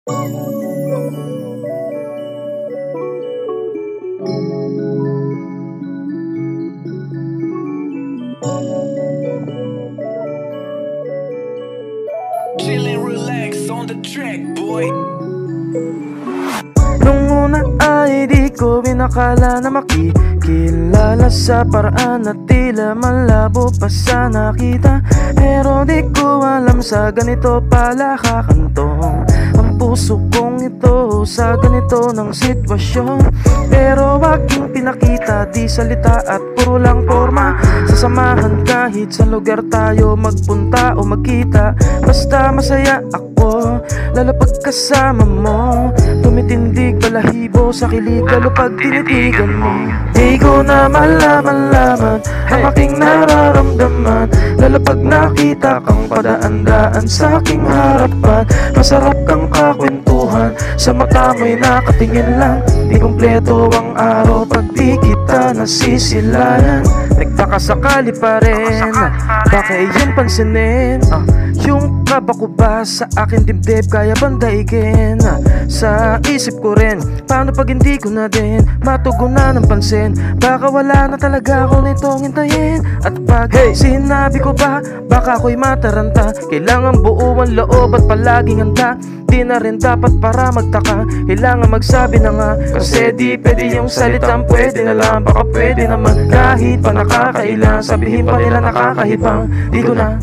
Chill and relax on the track, boy. Nung una ay di ko inakala na makikilala sa paraan na tila malabo pa sa nakita. Pero di ko alam sa ganito pala kakantong ang puso kong ito sa ganito ng sitwasyon. Pero aking pinakita, di salita at puro lang forma. Sasamahan kahit sa lugar tayo magpunta o magkita. Basta masaya ako, lalo pag kasama mo. Tumitindig balahibo sa kilig, lalo pag tinitigan mo. Di ko na malaman ang aking nararamdaman, lalo pag nakita kang padaan-daan sa aking harapan. Masarap kang kakwentuhan, sa mata mo'y nakatingin lang. Di kumpleto ang araw pag di kita nasisilayan. Nagtaka sakali pa rin, baka iyon pansinin. Yung kaba ko ba sa akin dibdib kaya bang daigin? Sa isip ko rin, paano pag hindi ko na din matugunan ng pansin? Baka wala na talaga ako nitong hintayin. At pag sinabi ko ba, baka ako'y mataranta. Kailangan buo ang loob at palaging handa. Di na rin dapat para magtaka, kailangan magsabi na nga. Kasi di pwede yung salitang pwede na lang. Baka pwede naman kahit pa nakakailang, sabihin pa nila nakakahibang. Di ko na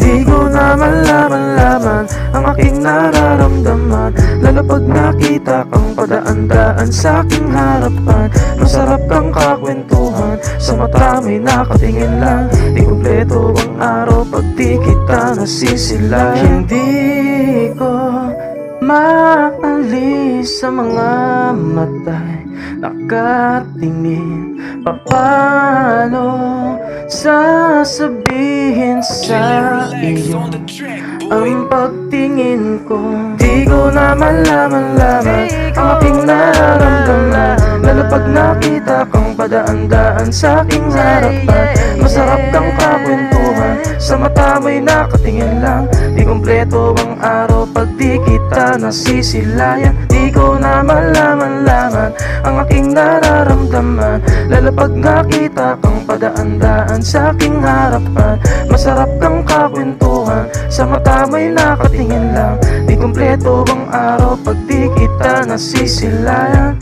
malaman ang aking nararamdaman, lalo pag nakita kang padaan-daan sa aking harapan. Masarap kang kakwentuhan, sa mata may nakatingin lang. Di kumpleto ang araw pag di kita nasisilayan. Hindi ko maalis sa mga mata'y nakatingin. Paano sasabihin sa iyo ang pagtingin ko? Di ko na malaman ang aking nararamdaman, lalo pag nakita kang padaan-daan sa aking harapan. Masarap kang kakwentuhan, sa mata mo'y nakatingin lang. Di kumpleto ang araw pag di kita nasisilayan. Di ko na malaman ang aking nararamdaman, lalo pag nakita kang padaan-daan sa aking harapan. Masarap kang kakwentuhan, sa mata mo'y nakatingin lang. Di kumpleto ang araw pag di kita nasisilayan.